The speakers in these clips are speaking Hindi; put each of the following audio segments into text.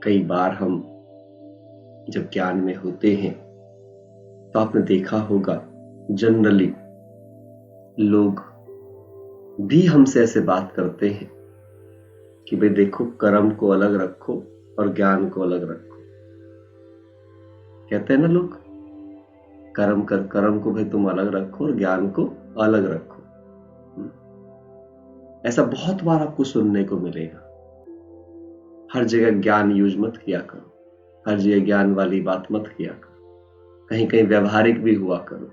कई बार हम जब ज्ञान में होते हैं तो आपने देखा होगा जनरली लोग भी हमसे ऐसे बात करते हैं कि भाई देखो, कर्म को अलग रखो और ज्ञान को अलग रखो। कहते हैं ना लोग, कर्म को भाई तुम अलग रखो और ज्ञान को अलग रखो। ऐसा बहुत बार आपको सुनने को मिलेगा। हर जगह ज्ञान यूज मत किया करो, हर जगह ज्ञान वाली बात मत किया करो, कहीं कहीं व्यवहारिक भी हुआ करो।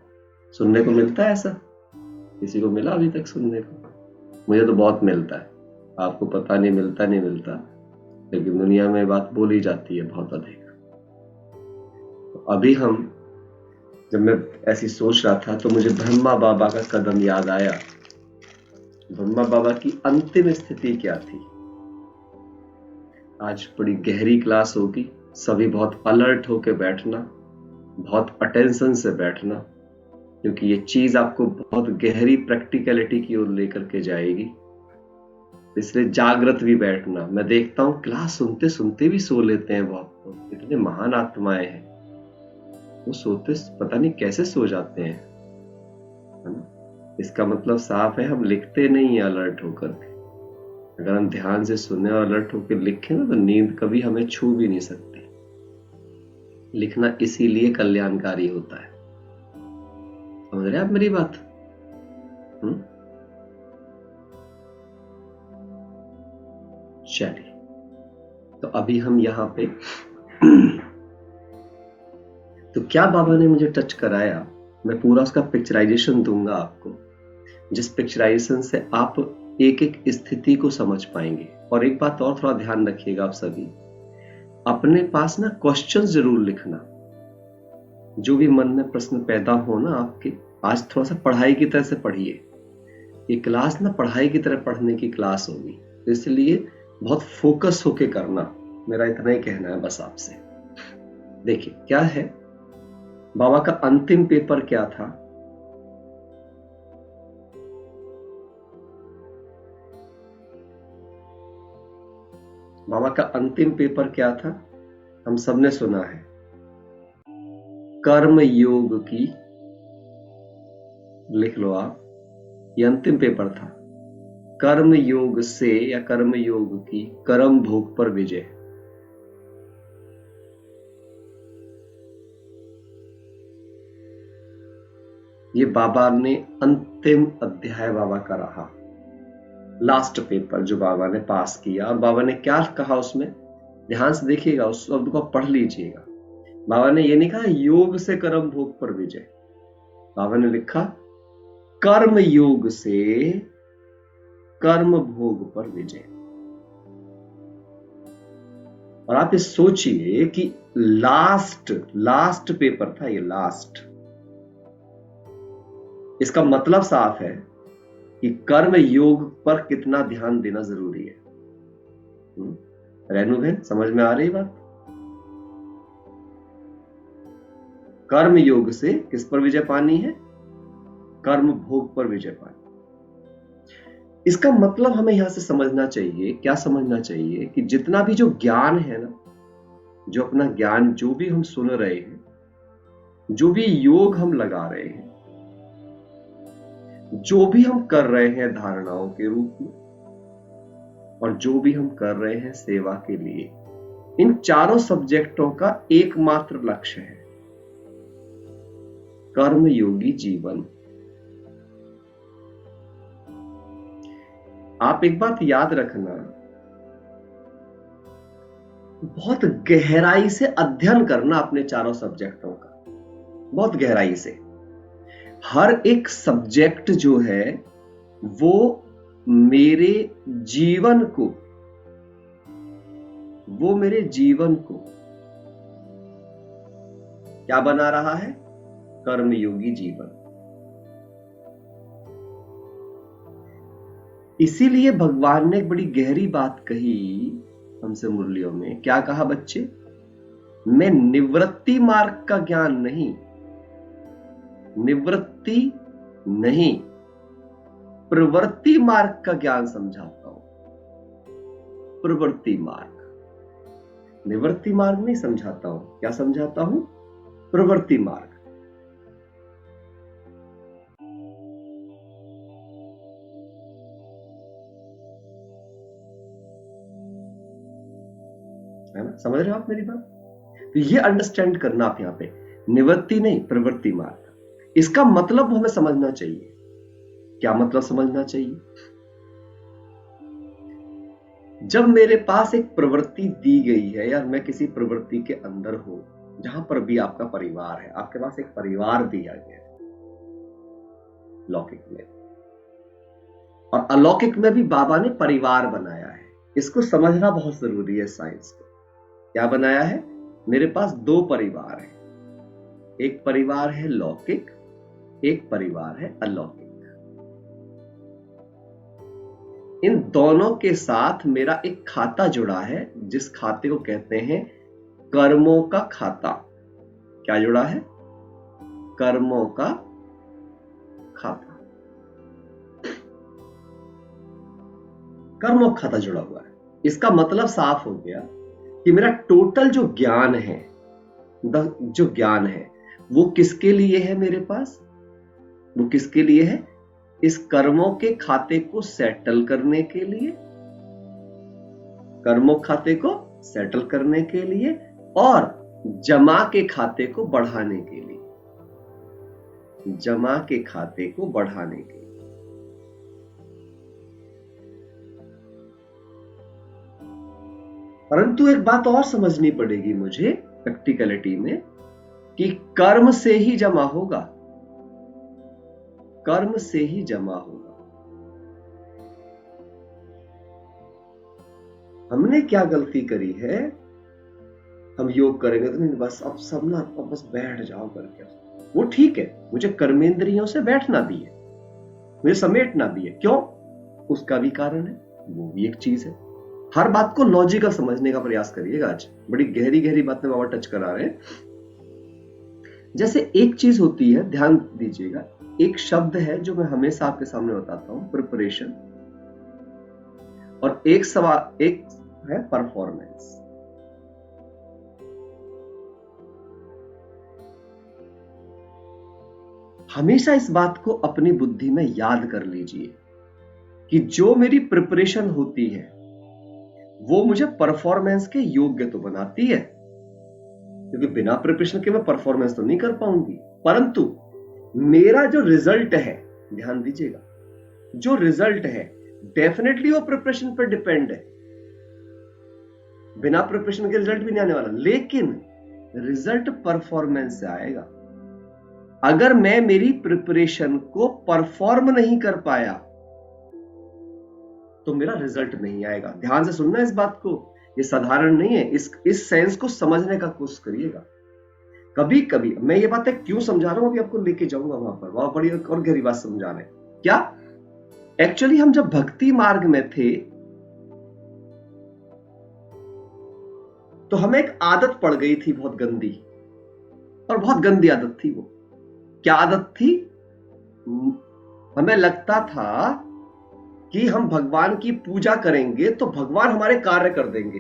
सुनने को मिलता है ऐसा? किसी को मिला अभी तक सुनने को? मुझे तो बहुत मिलता है। आपको पता नहीं मिलता नहीं मिलता, लेकिन दुनिया में बात बोली जाती है बहुत अधिक। तो अभी जब मैं ऐसी सोच रहा था तो मुझे ब्रह्मा बाबा का कदम याद आया। ब्रह्मा बाबा की अंतिम स्थिति क्या थी? आज बड़ी गहरी क्लास होगी, सभी बहुत अलर्ट होके बैठना, बहुत अटेंशन से बैठना, क्योंकि ये चीज आपको बहुत गहरी प्रैक्टिकलिटी की ओर लेकर के जाएगी। इसलिए जागृत भी बैठना। मैं देखता हूं क्लास सुनते सुनते भी सो लेते हैं बहुत लोग। इतने महान आत्माएं हैं, वो सोते पता नहीं कैसे सो जाते हैं, है ना? इसका मतलब साफ है, हम लिखते नहीं है अलर्ट होकर के। अगर हम ध्यान से सुने और अलर्ट होकर लिखें ना, तो नींद कभी हमें छू भी नहीं सकती। लिखना इसीलिए कल्याणकारी होता है। समझ रहे आप मेरी बात? चलिए, तो अभी हम यहां पे तो क्या बाबा ने मुझे टच कराया, मैं पूरा उसका पिक्चराइजेशन दूंगा आपको, जिस पिक्चराइजेशन से आप एक एक स्थिति को समझ पाएंगे। और एक बात और थोड़ा ध्यान रखिएगा आप सभी, अपने पास ना क्वेश्चन जरूर लिखना। जो भी मन में प्रश्न पैदा हो ना आपके, आज थोड़ा सा पढ़ाई की तरह से पढ़िए। ये क्लास ना पढ़ाई की तरह पढ़ने की क्लास होगी, इसलिए बहुत फोकस होके करना। मेरा इतना ही कहना है बस आपसे। देखिए क्या है, बाबा का अंतिम पेपर क्या था? बाबा का अंतिम पेपर क्या था? हम सबने सुना है, कर्म योग की। लिख लो आप, ये अंतिम पेपर था। कर्म योग से या कर्म योग की कर्म भोग पर विजय। ये बाबा ने अंतिम अध्याय बाबा का रहा, लास्ट पेपर जो बाबा ने पास किया। और बाबा ने क्या कहा उसमें, ध्यान से देखिएगा, उस शब्द को पढ़ लीजिएगा। बाबा ने ये नहीं कहा योग से कर्म भोग पर विजय, बाबा ने लिखा कर्म योग से कर्म भोग पर विजय। और आप ये सोचिए कि लास्ट पेपर था ये, लास्ट। इसका मतलब साफ है कि कर्म योग पर कितना ध्यान देना जरूरी है। रेनू बहन, समझ में आ रही बात? कर्म योग से किस पर विजय पानी है? कर्म भोग पर विजय पानी। इसका मतलब हमें यहां से समझना चाहिए, क्या समझना चाहिए, कि जितना भी जो ज्ञान है ना, जो अपना ज्ञान, जो भी हम सुन रहे हैं, जो भी योग हम लगा रहे हैं, जो भी हम कर रहे हैं धारणाओं के रूप में, और जो भी हम कर रहे हैं सेवा के लिए, इन चारों सब्जेक्टों का एकमात्र लक्ष्य है कर्मयोगी जीवन। आप एक बात याद रखना, बहुत गहराई से अध्ययन करना अपने चारों सब्जेक्टों का, बहुत गहराई से। हर एक सब्जेक्ट जो है वो मेरे जीवन को क्या बना रहा है? कर्मयोगी जीवन। इसीलिए भगवान ने एक बड़ी गहरी बात कही हमसे मुरलियों में। क्या कहा बच्चे? मैं निवृत्ति मार्ग का ज्ञान नहीं, प्रवृत्ति मार्ग का ज्ञान समझाता हूं। प्रवृत्ति मार्ग, निवृत्ति मार्ग नहीं समझाता हूं, क्या समझाता हूं? प्रवृत्ति मार्ग। है ना, समझ रहे हो आप मेरी बात? तो ये अंडरस्टैंड करना आप यहां पे, निवृत्ति नहीं प्रवृत्ति मार्ग। इसका मतलब हमें समझना चाहिए। क्या मतलब समझना चाहिए? जब मेरे पास एक प्रवृत्ति दी गई है या मैं किसी प्रवृत्ति के अंदर हूं, जहां पर भी आपका परिवार है, आपके पास एक परिवार दिया गया है लौकिक में, और अलौकिक में भी बाबा ने परिवार बनाया है। इसको समझना बहुत जरूरी है साइंस को। क्या बनाया है? मेरे पास दो परिवार है, एक परिवार है लौकिक, एक परिवार है अलौकिक। इन दोनों के साथ मेरा एक खाता जुड़ा है, जिस खाते को कहते हैं कर्मों का खाता। क्या जुड़ा है? कर्मों का खाता। कर्मों का खाता जुड़ा हुआ है। इसका मतलब साफ हो गया कि मेरा टोटल जो ज्ञान है, जो ज्ञान है वो किसके लिए है मेरे पास? वो किसके लिए है? इस कर्मों के खाते को सेटल करने के लिए, कर्मों खाते को सेटल करने के लिए, और जमा के खाते को बढ़ाने के लिए, जमा के खाते को बढ़ाने के लिए। परंतु एक बात और समझनी पड़ेगी मुझे प्रैक्टिकलिटी में, कि कर्म से ही जमा होगा, कर्म से ही जमा होगा। हमने क्या गलती करी है? हम योग करेंगे तो नहीं, बस अब सब ना, अब बस बैठ जाओ करके। वो ठीक है, मुझे कर्मेंद्रियों से बैठना भी है, मुझे समेटना भी है। क्यों? उसका भी कारण है, वो भी एक चीज है। हर बात को लॉजिकल समझने का प्रयास करिएगा। आज बड़ी गहरी गहरी बातें बाबा टच करा रहे हैं। जैसे एक चीज होती है, ध्यान दीजिएगा, एक शब्द है जो मैं हमेशा आपके सामने बताता हूं, प्रिपरेशन, और एक सवाल, एक है परफॉर्मेंस। हमेशा इस बात को अपनी बुद्धि में याद कर लीजिए कि जो मेरी प्रिपरेशन होती है वो मुझे परफॉर्मेंस के योग्य तो बनाती है, क्योंकि बिना प्रिपरेशन के मैं परफॉर्मेंस तो नहीं कर पाऊंगी। परंतु मेरा जो रिजल्ट है, ध्यान दीजिएगा, जो रिजल्ट है डेफिनेटली वो प्रिपरेशन पर डिपेंड है। बिना प्रिपरेशन के रिजल्ट भी नहीं आने वाला, लेकिन रिजल्ट परफॉर्मेंस से आएगा। अगर मैं मेरी प्रिपरेशन को परफॉर्म नहीं कर पाया तो मेरा रिजल्ट नहीं आएगा। ध्यान से सुनना इस बात को, ये साधारण नहीं है। इस सेंस को समझने का कोशिश करिएगा। कभी कभी मैं ये बातें क्यों समझा रहा हूं, अभी आपको लेके जाऊंगा वहां बड़ी और गहरी बात समझा रहे हैं। क्या एक्चुअली हम जब भक्ति मार्ग में थे तो हमें एक आदत पड़ गई थी बहुत गंदी, और बहुत गंदी आदत थी वो। क्या आदत थी? हमें लगता था कि हम भगवान की पूजा करेंगे तो भगवान हमारे कार्य कर देंगे।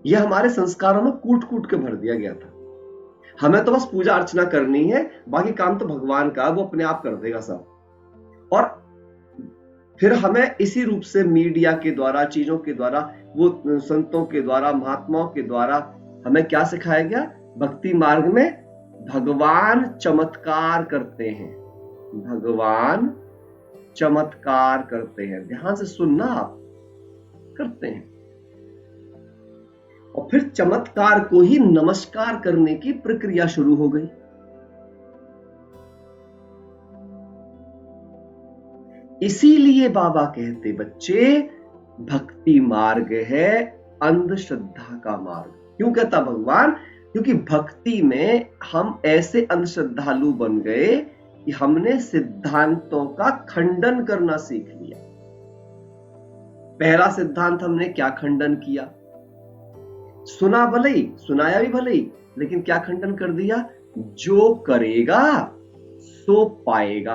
यह हमारे संस्कारों में कूट कूट के भर दिया गया था। हमें तो बस पूजा अर्चना करनी है, बाकी काम तो भगवान का, वो अपने आप कर देगा सब। और फिर हमें इसी रूप से मीडिया के द्वारा, चीजों के द्वारा, वो संतों के द्वारा, महात्माओं के द्वारा हमें क्या सिखाया गया? भक्ति मार्ग में भगवान चमत्कार करते हैं, भगवान चमत्कार करते हैं। ध्यान से सुनना, आप करते हैं। और फिर चमत्कार को ही नमस्कार करने की प्रक्रिया शुरू हो गई। इसीलिए बाबा कहते, बच्चे भक्ति मार्ग है अंधश्रद्धा का मार्ग। क्यों कहता भगवान? क्योंकि भक्ति में हम ऐसे अंधश्रद्धालु बन गए कि हमने सिद्धांतों का खंडन करना सीख लिया। पहला सिद्धांत हमने क्या खंडन किया? सुना भले ही, सुनाया भी भले ही, लेकिन क्या खंडन कर दिया? जो करेगा सो पाएगा।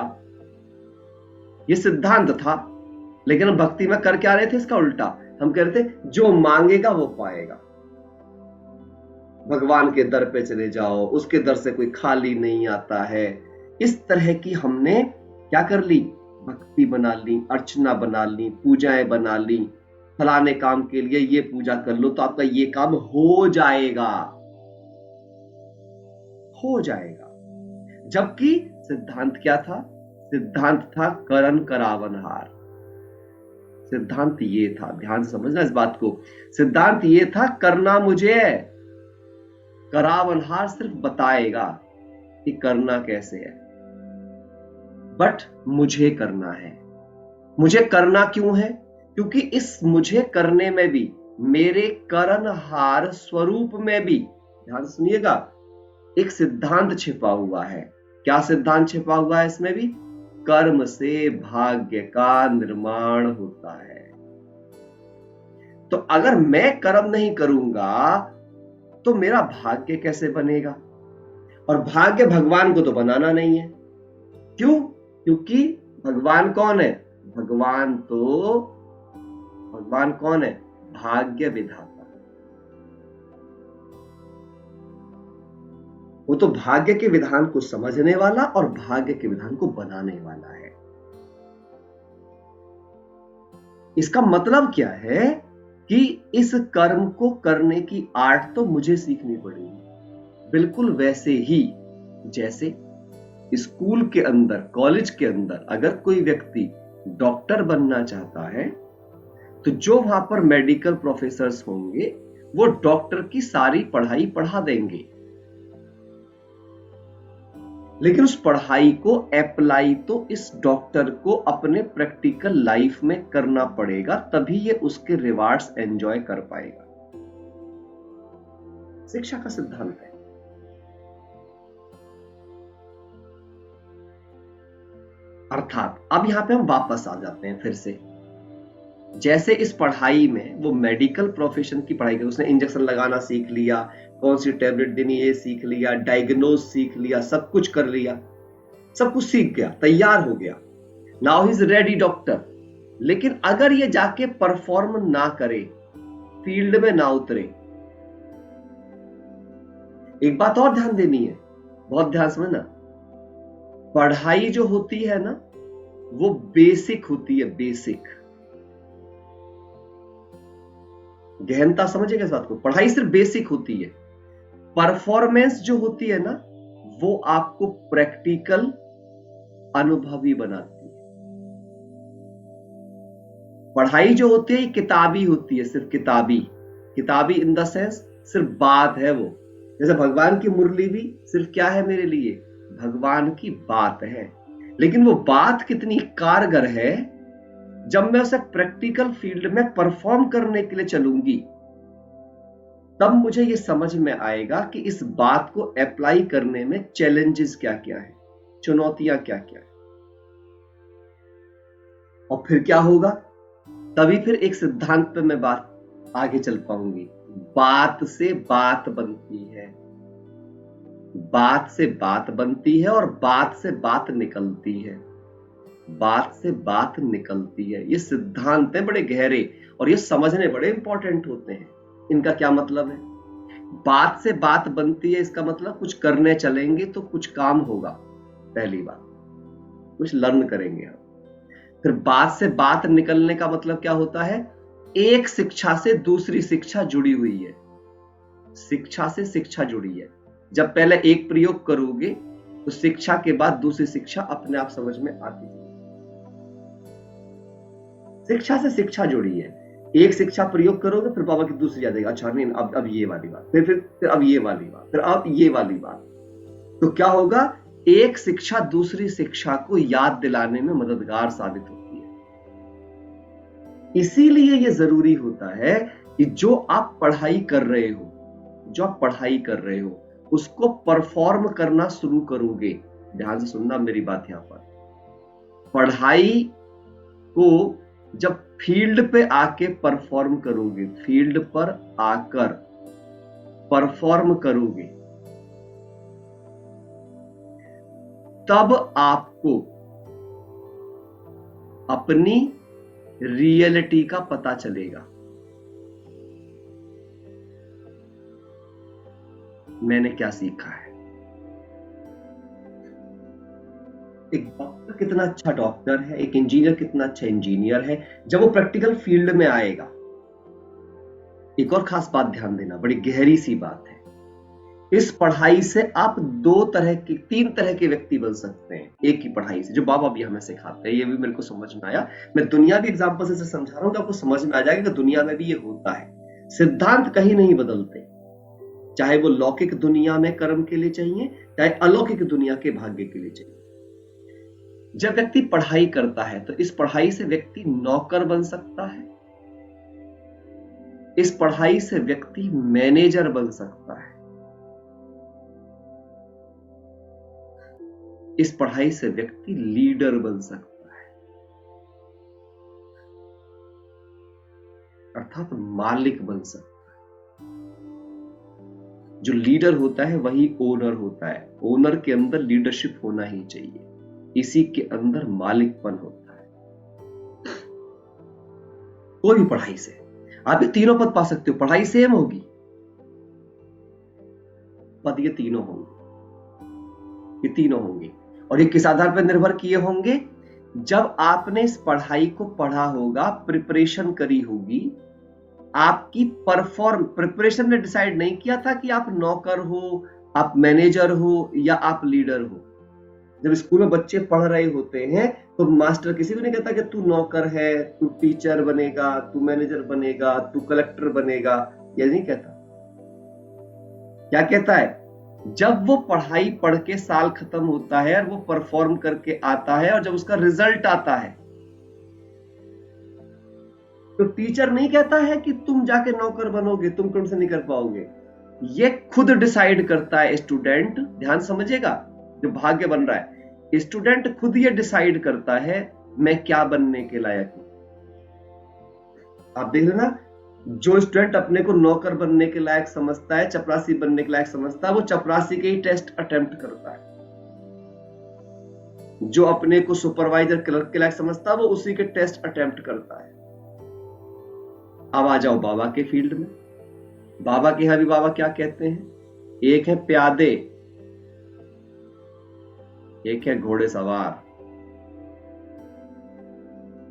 ये सिद्धांत था, लेकिन हम भक्ति में कर क्या रहे थे? इसका उल्टा, हम कह रहे थे जो मांगेगा वो पाएगा। भगवान के दर पे चले जाओ, उसके दर से कोई खाली नहीं आता है। इस तरह की हमने क्या कर ली, भक्ति बना ली, अर्चना बना ली, पूजाएं बना ली। फलाने काम के लिए ये पूजा कर लो तो आपका ये काम हो जाएगा, हो जाएगा। जबकि सिद्धांत क्या था? सिद्धांत था करन करावनहार। सिद्धांत ये था, ध्यान समझना इस बात को, सिद्धांत ये था करना मुझे है, करावनहार सिर्फ बताएगा कि करना कैसे है, बट मुझे करना है। मुझे करना क्यों है? क्योंकि इस मुझे करने में भी, मेरे करनहार स्वरूप में भी, ध्यान सुनिएगा, एक सिद्धांत छिपा हुआ है। क्या सिद्धांत छिपा हुआ है इसमें भी? कर्म से भाग्य का निर्माण होता है। तो अगर मैं कर्म नहीं करूंगा तो मेरा भाग्य कैसे बनेगा? और भाग्य भगवान को तो बनाना नहीं है। क्यों? क्योंकि भगवान कौन है? भगवान कौन है? भाग्य विधाता। वो तो भाग्य के विधान को समझने वाला और भाग्य के विधान को बनाने वाला है। इसका मतलब क्या है कि इस कर्म को करने की आर्ट तो मुझे सीखनी पड़ेगी। बिल्कुल वैसे ही जैसे स्कूल के अंदर, कॉलेज के अंदर अगर कोई व्यक्ति डॉक्टर बनना चाहता है तो जो वहां पर मेडिकल प्रोफेसर्स होंगे वो डॉक्टर की सारी पढ़ाई पढ़ा देंगे, लेकिन उस पढ़ाई को अप्लाई तो इस डॉक्टर को अपने प्रैक्टिकल लाइफ में करना पड़ेगा, तभी ये उसके रिवार्ड्स एंजॉय कर पाएगा। शिक्षा का सिद्धांत है। अर्थात अब यहां पे हम वापस आ जाते हैं फिर से। जैसे इस पढ़ाई में वो मेडिकल प्रोफेशन की पढ़ाई की, उसने इंजेक्शन लगाना सीख लिया, कौन सी टैबलेट देनी ये सीख लिया, डायग्नोज सीख लिया, सब कुछ कर लिया, सब कुछ सीख गया, तैयार हो गया, now he is ready doctor. लेकिन अगर ये जाके परफॉर्म ना करे, फील्ड में ना उतरे, एक बात और ध्यान देनी है, बहुत ध्यान समझना, पढ़ाई जो होती है ना वो बेसिक होती है, बेसिक। गहनता समझेगा इस बात को, पढ़ाई सिर्फ बेसिक होती है। परफॉर्मेंस जो होती है ना वो आपको प्रैक्टिकल अनुभवी बनाती है। पढ़ाई जो होती है किताबी होती है, सिर्फ किताबी। किताबी इन द सेंस सिर्फ बात है वो। जैसे भगवान की मुरली भी सिर्फ क्या है मेरे लिए? भगवान की बात है। लेकिन वो बात कितनी कारगर है, जब मैं उसे प्रैक्टिकल फील्ड में परफॉर्म करने के लिए चलूंगी तब मुझे ये समझ में आएगा कि इस बात को अप्लाई करने में चैलेंजेस क्या क्या है, चुनौतियां क्या क्या है। और फिर क्या होगा? तभी फिर एक सिद्धांत पे मैं बात आगे चल पाऊंगी। बात से बात बनती है, बात से बात बनती है और बात से बात निकलती है, बात से बात निकलती है। ये सिद्धांत है बड़े गहरे और ये समझने बड़े इंपॉर्टेंट होते हैं। इनका क्या मतलब है? बात से बात बनती है, इसका मतलब कुछ करने चलेंगे तो कुछ काम होगा, पहली बात, कुछ लर्न करेंगे हम। फिर बात से बात निकलने का मतलब क्या होता है? एक शिक्षा से दूसरी शिक्षा जुड़ी हुई है, शिक्षा से शिक्षा जुड़ी है। जब पहले एक प्रयोग करोगे तो शिक्षा के बाद दूसरी शिक्षा अपने आप समझ में आती है। शिक्षा से शिक्षा जुड़ी है, एक शिक्षा प्रयोग करोगे फिर बाबा की दूसरी याद आएगी, अच्छा नहीं अब ये वाली बात, फिर अब ये वाली बात, फिर अब ये वाली बात। तो क्या होगा? एक शिक्षा दूसरी शिक्षा को याद दिलाने में मददगार साबित होती है। इसीलिए यह जरूरी होता है कि जो आप पढ़ाई कर रहे हो, उसको परफॉर्म करना शुरू करोगे। ध्यान से सुनना मेरी बात यहां पर, पढ़ाई को जब फील्ड पे आके परफॉर्म करोगे, फील्ड पर आकर परफॉर्म करोगे, तब आपको अपनी रियलिटी का पता चलेगा। मैंने क्या सीखा है। एक डॉक्टर कितना अच्छा डॉक्टर है, एक इंजीनियर कितना अच्छा इंजीनियर है, जब वो प्रैक्टिकल फील्ड में आएगा। एक और खास बात ध्यान देना, बड़ी गहरी सी बात है, इस पढ़ाई से आप तीन तरह के व्यक्ति बन सकते हैं एक ही पढ़ाई से, जो बाबा भी हमें सिखाते हैं। ये भी मेरे को समझ में आया, मैं दुनियावी एग्जांपल से समझा रहा हूं कि आपको समझ में आ जाएगा कि दुनिया में भी ये होता है। सिद्धांत कहीं नहीं बदलते, चाहे वो लौकिक दुनिया में कर्म के लिए चाहिए, चाहे अलौकिक दुनिया के भाग्य के लिए चाहिए। जब व्यक्ति पढ़ाई करता है तो इस पढ़ाई से व्यक्ति नौकर बन सकता है, इस पढ़ाई से व्यक्ति मैनेजर बन सकता है, इस पढ़ाई से व्यक्ति लीडर बन सकता है, अर्थात मालिक बन सकता है। जो लीडर होता है वही ओनर होता है, ओनर के अंदर लीडरशिप होना ही चाहिए, इसी के अंदर मालिकपन होता है। कोई भी पढ़ाई से आप ये तीनों पद पा सकते हो, पढ़ाई सेम होगी, पद ये तीनों होंगे, ये तीनों होंगे। और ये किस आधार पर निर्भर किए होंगे? जब आपने इस पढ़ाई को पढ़ा होगा, प्रिपरेशन करी होगी, आपकी प्रिपरेशन ने डिसाइड नहीं किया था कि आप नौकर हो, आप मैनेजर हो या आप लीडर हो। जब स्कूल में बच्चे पढ़ रहे होते हैं तो मास्टर किसी को नहीं कहता कि तू नौकर है, तू टीचर बनेगा, तू मैनेजर बनेगा, तू कलेक्टर बनेगा, ये नहीं कहता। क्या कहता है? जब वो पढ़ाई पढ़ के साल खत्म होता है और वो परफॉर्म करके आता है और जब उसका रिजल्ट आता है तो टीचर नहीं कहता है कि तुम जाके नौकर बनोगे, तुम कौन से नहीं कर पाओगे। ये खुद डिसाइड करता है स्टूडेंट, ध्यान समझिएगा, जो भाग्य बन रहा है, स्टूडेंट खुद ये डिसाइड करता है मैं क्या बनने के लायक हूं। आप देख रहे ना, जो स्टूडेंट अपने को नौकर बनने के लायक समझता है, चपरासी बनने के लायक समझता है, वो चपरासी के ही टेस्ट अटेम्प्ट करता है। जो अपने को सुपरवाइजर क्लर्क के लायक समझता है वो उसी के टेस्ट अटेम्प्ट करता है। अब आ जाओ बाबा के फील्ड में। बाबा के यहां भी बाबा क्या कहते हैं? एक है प्यादे, एक है घोड़े सवार,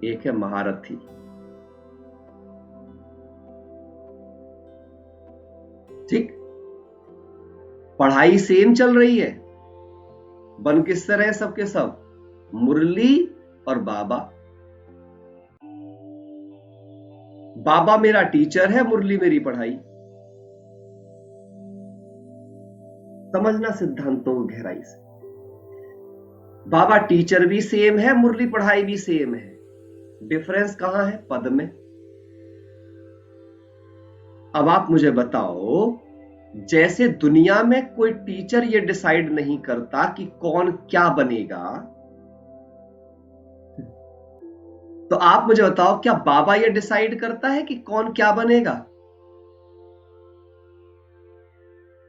एक है महारथी। ठीक, पढ़ाई सेम चल रही है, बन किससे रहे सबके सब? मुरली और बाबा। बाबा मेरा टीचर है, मुरली मेरी पढ़ाई। समझना सिद्धांतों को गहराई से। बाबा टीचर भी सेम है, मुरली पढ़ाई भी सेम है, डिफरेंस कहां है? पद में। अब आप मुझे बताओ, जैसे दुनिया में कोई टीचर ये डिसाइड नहीं करता कि कौन क्या बनेगा, तो आप मुझे बताओ क्या बाबा ये डिसाइड करता है कि कौन क्या बनेगा?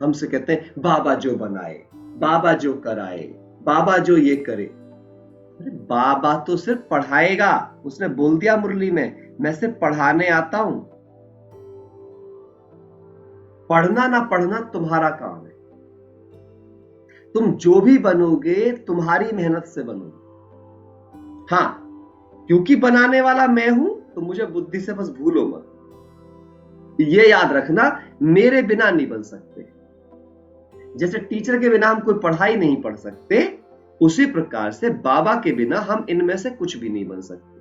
हमसे कहते हैं बाबा जो बनाए, बाबा जो कराए, बाबा जो ये करे। अरे बाबा तो सिर्फ पढ़ाएगा, उसने बोल दिया मुरली में, मैं सिर्फ पढ़ाने आता हूं। पढ़ना ना पढ़ना तुम्हारा काम है, तुम जो भी बनोगे तुम्हारी मेहनत से बनोगे। हां, क्योंकि बनाने वाला मैं हूं तो मुझे बुद्धि से बस भूलो मत, ये याद रखना, मेरे बिना नहीं बन सकते। जैसे टीचर के बिना हम कोई पढ़ाई नहीं पढ़ सकते, उसी प्रकार से बाबा के बिना हम इनमें से कुछ भी नहीं बन सकते।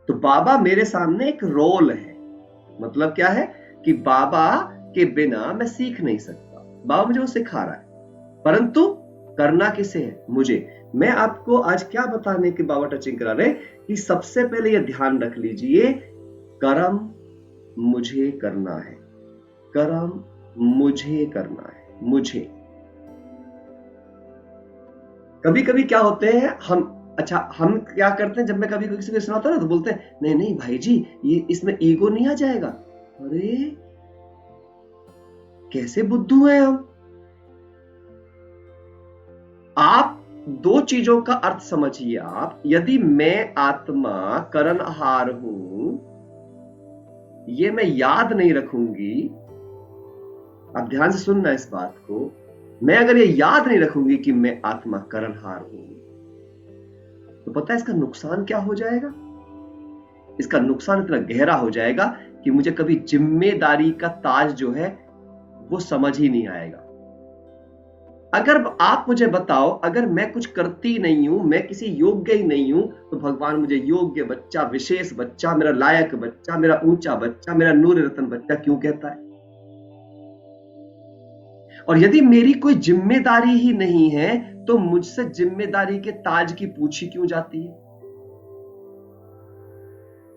तो बाबा मेरे सामने एक रोल है। मतलब क्या है कि बाबा के बिना मैं सीख नहीं सकता, बाबा मुझे वो सिखा रहा है, परंतु करना किसे है? मुझे। मैं आपको आज क्या बताने के बाबा टचिंग करा रहे कि सबसे पहले यह ध्यान रख लीजिए, कर्म मुझे करना है, कर्म मुझे करना है, मुझे। कभी कभी क्या होते हैं हम क्या करते हैं, जब मैं कभी किसी को सुनाता ना तो बोलते हैं नहीं नहीं भाई जी, ये इसमें ईगो नहीं आ जाएगा। अरे कैसे बुद्धू हैं हम। आप दो चीजों का अर्थ समझिए। आप, यदि मैं आत्मा करणहार हूं, ये मैं याद नहीं रखूंगी आप ध्यान से सुनना इस बात को। मैं अगर ये याद नहीं रखूंगी कि मैं आत्मा करणहार हूं, तो पता है इसका नुकसान क्या हो जाएगा? इसका नुकसान इतना गहरा हो जाएगा कि मुझे कभी जिम्मेदारी का ताज जो है वो समझ ही नहीं आएगा। अगर आप मुझे बताओ, अगर मैं कुछ करती नहीं हूं, मैं किसी योग्य ही नहीं हूं, तो भगवान मुझे योग्य बच्चा, विशेष बच्चा, मेरा लायक बच्चा, मेरा ऊंचा बच्चा, मेरा नूर रतन बच्चा क्यों कहता है? और यदि मेरी कोई जिम्मेदारी ही नहीं है, तो मुझसे जिम्मेदारी के ताज की पूछी क्यों जाती है?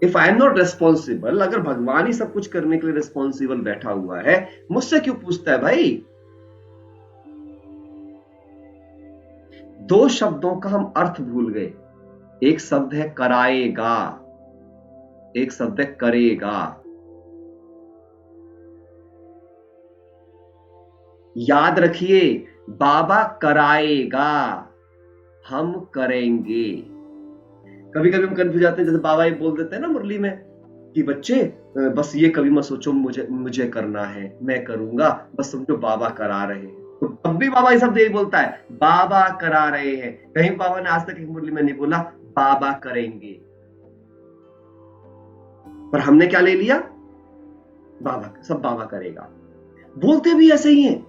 If I am not responsible, अगर भगवान ही सब कुछ करने के लिए रिस्पॉन्सिबल बैठा हुआ है, मुझसे क्यों पूछता है भाई? दो शब्दों का हम अर्थ भूल गए। एक शब्द है कराएगा, एक शब्द है करेगा। याद रखिए, बाबा कराएगा, हम करेंगे। कभी कभी हम कंफ्यूज जाते हैं, जैसे बाबा ये बोल देते हैं ना मुरली में कि बच्चे बस ये कभी मत सोचो मुझे करना है, मैं करूंगा, बस समझो बाबा करा रहे हैं। तो तब भी बाबा ये सब यही बोलता है, बाबा करा रहे हैं। कहीं बाबा ने आज तक एक मुरली में नहीं बोला बाबा करेंगे, पर हमने क्या ले लिया? बाबा, सब बाबा करेगा। बोलते भी ऐसे ही हैं।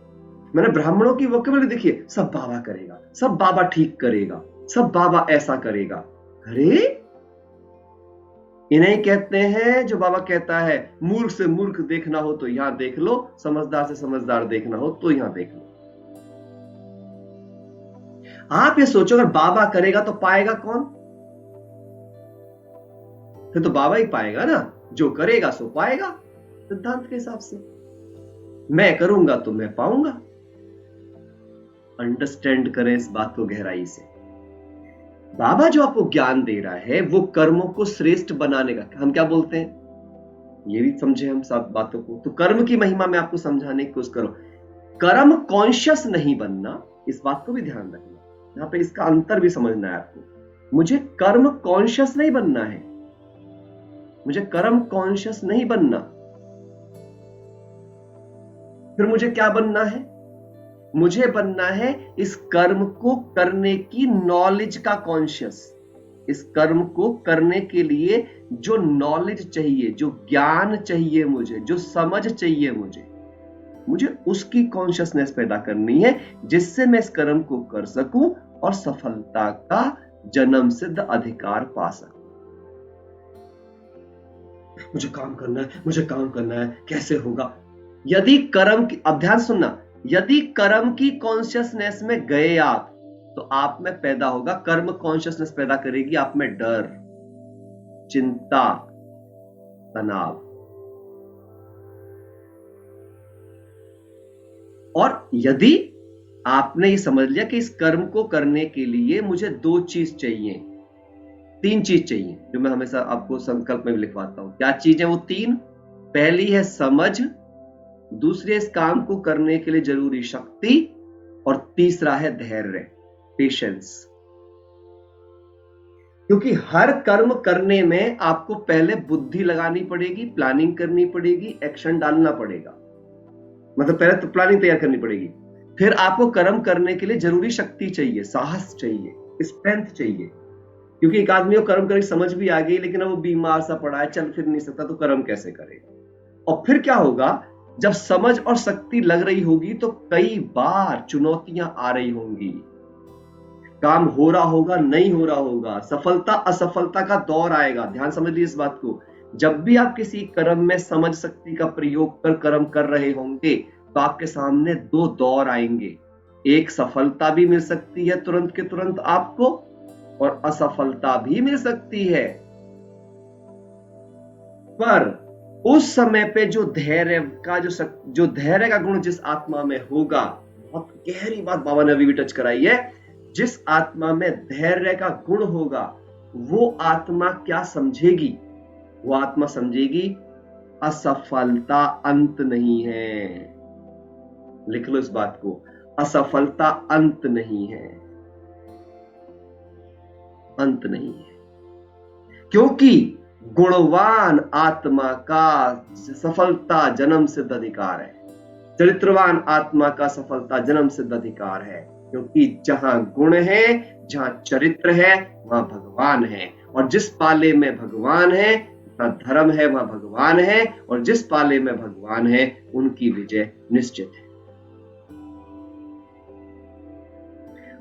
मैंने ब्राह्मणों की वोकेबुलरी देखी है, सब बाबा करेगा, सब बाबा ठीक करेगा, सब बाबा ऐसा करेगा। अरे इन्हें कहते हैं जो बाबा कहता है, मूर्ख से मूर्ख देखना हो तो यहां देख लो, समझदार से समझदार देखना हो तो यहां देख लो। आप ये सोचो, अगर बाबा करेगा तो पाएगा कौन? फिर तो बाबा ही पाएगा ना, जो करेगा सो पाएगा, सिद्धांत के हिसाब से। मैं करूंगा तो मैं पाऊंगा। अंडरस्टैंड करें इस बात को गहराई से। बाबा जो आपको ज्ञान दे रहा है वो कर्मों को श्रेष्ठ बनाने का, हम क्या बोलते हैं ये भी समझे हम सब बातों को। तो कर्म की महिमा में आपको समझाने की कोशिश करो। कर्म कॉन्शियस नहीं बनना, इस बात को भी ध्यान रखना, यहां पे इसका अंतर भी समझना है आपको। मुझे कर्म कॉन्शियस नहीं बनना है, मुझे कर्म कॉन्शियस नहीं बनना। फिर मुझे क्या बनना है? मुझे बनना है इस कर्म को करने की नॉलेज का कॉन्शियस। इस कर्म को करने के लिए जो नॉलेज चाहिए, जो ज्ञान चाहिए मुझे, जो समझ चाहिए मुझे उसकी कॉन्शियसनेस पैदा करनी है, जिससे मैं इस कर्म को कर सकूं और सफलता का जन्म सिद्ध अधिकार पा सकूं। मुझे काम करना है, मुझे काम करना है, कैसे होगा? यदि कर्म की, अब ध्यान सुनना, यदि कर्म की कॉन्शियसनेस में गए आप, तो आप में पैदा होगा, कर्म कॉन्शियसनेस पैदा करेगी आप में डर, चिंता, तनाव। और यदि आपने ये समझ लिया कि इस कर्म को करने के लिए मुझे दो चीज चाहिए, तीन चीज चाहिए, जो मैं हमेशा आपको संकल्प में भी लिखवाता हूं। क्या चीज है वो तीन? पहली है समझ, दूसरे इस काम को करने के लिए जरूरी शक्ति, और तीसरा है धैर्य, पेशेंस। क्योंकि हर कर्म करने में आपको पहले बुद्धि लगानी पड़ेगी, प्लानिंग करनी पड़ेगी, एक्शन डालना पड़ेगा। मतलब पहले तो प्लानिंग तैयार करनी पड़ेगी, फिर आपको कर्म करने के लिए जरूरी शक्ति चाहिए, साहस चाहिए, स्ट्रेंथ चाहिए। क्योंकि एक आदमी को कर्म करने की समझ भी आ गई, लेकिन वो बीमार सा पड़ा है, चल फिर नहीं सकता, तो कर्म कैसे करेगा? और फिर क्या होगा, जब समझ और शक्ति लग रही होगी तो कई बार चुनौतियां आ रही होंगी, काम हो रहा होगा, नहीं हो रहा होगा, सफलता असफलता का दौर आएगा। ध्यान समझ लीजिए इस बात को। जब भी आप किसी कर्म में समझ शक्ति का प्रयोग कर कर्म कर रहे होंगे, तो आपके सामने दो दौर आएंगे। एक, सफलता भी मिल सकती है तुरंत के तुरंत आपको, और असफलता भी मिल सकती है। पर उस समय पे जो धैर्य का गुण जिस आत्मा में होगा, बहुत गहरी बात बाबा ने अभी भी टच कराई है, जिस आत्मा में धैर्य का गुण होगा, वो आत्मा क्या समझेगी? वो आत्मा समझेगी असफलता अंत नहीं है। लिख लो इस बात को, असफलता अंत नहीं है, अंत नहीं है। क्योंकि गुणवान आत्मा का सफलता जन्म सिद्ध अधिकार है। चरित्रवान आत्मा का सफलता जन्म सिद्ध अधिकार है, क्योंकि जहां गुण है, जहां चरित्र है, वहां भगवान है। और जिस पाले में भगवान है, जहां धर्म है वहां भगवान है, और जिस पाले में भगवान है उनकी विजय निश्चित है।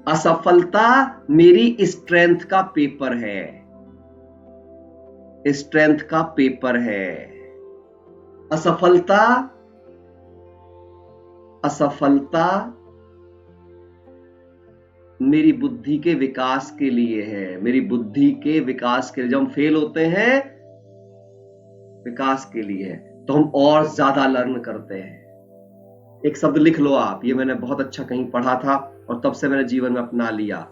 असफलता मेरी स्ट्रेंथ का पेपर है, स्ट्रेंथ का पेपर है। असफलता मेरी बुद्धि के विकास के लिए है, मेरी बुद्धि के विकास के लिए। जब हम फेल होते हैं, विकास के लिए है, तो हम और ज्यादा लर्न करते हैं। एक शब्द लिख लो आप, ये मैंने बहुत अच्छा कहीं पढ़ा था और तब से मैंने जीवन में अपना लिया।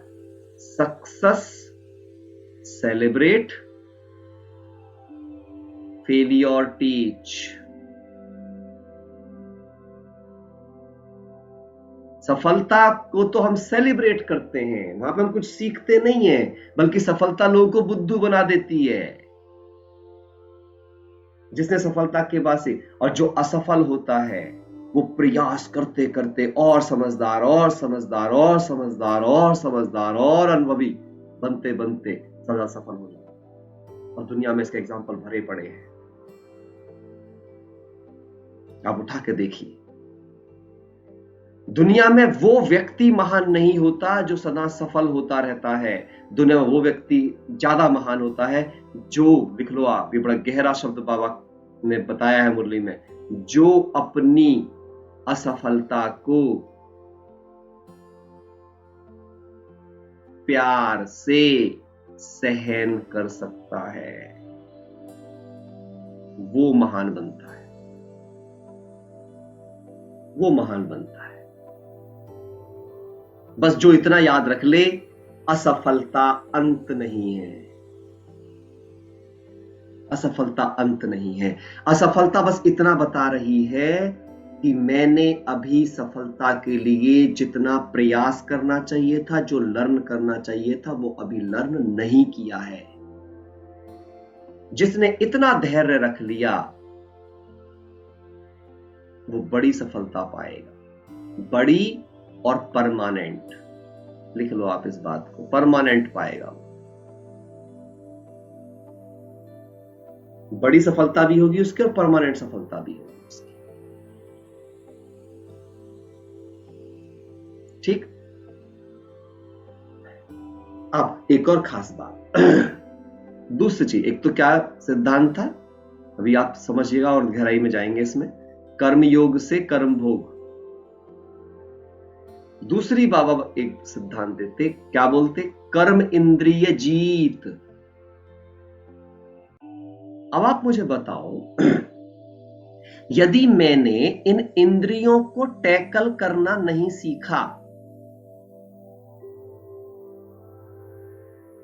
Success celebrate, failure teach. सफलता को तो हम सेलिब्रेट करते हैं, वहां पे हम कुछ सीखते नहीं है, बल्कि सफलता लोगों को बुद्धू बना देती है। जिसने सफलता के बाद से, और जो असफल होता है वो प्रयास करते करते और समझदार और समझदार और समझदार और समझदार और अनुभवी बनते बनते सदा सफल हो जाता है। और दुनिया में इसके एग्जाम्पल भरे पड़े हैं, आप उठा के देखिए। दुनिया में वो व्यक्ति महान नहीं होता जो सदा सफल होता रहता है। दुनिया में वो व्यक्ति ज्यादा महान होता है जो, लिख लो आप, ये बड़ा गहरा शब्द बाबा ने बताया है मुरली में, जो अपनी असफलता को प्यार से सहन कर सकता है, वो महान बनता है, वो महान बनता है। बस जो इतना याद रख ले, असफलता अंत नहीं है, असफलता अंत नहीं है। असफलता बस इतना बता रही है कि मैंने अभी सफलता के लिए जितना प्रयास करना चाहिए था, जो लर्न करना चाहिए था, वो अभी लर्न नहीं किया है। जिसने इतना धैर्य रख लिया वो बड़ी सफलता पाएगा, बड़ी और परमानेंट। लिख लो आप इस बात को, परमानेंट पाएगा। बड़ी सफलता भी होगी उसकी और परमानेंट सफलता भी होगी उसकी। ठीक। अब एक और खास बात दूसरी चीज, एक तो क्या सिद्धांत था, अभी आप समझिएगा और गहराई में जाएंगे इसमें। कर्म योग से कर्म भोग। दूसरी बाबा एक सिद्धांत देते, क्या बोलते, कर्म इंद्रिय जीत। अब आप मुझे बताओ, यदि मैंने इन इंद्रियों को टैकल करना नहीं सीखा,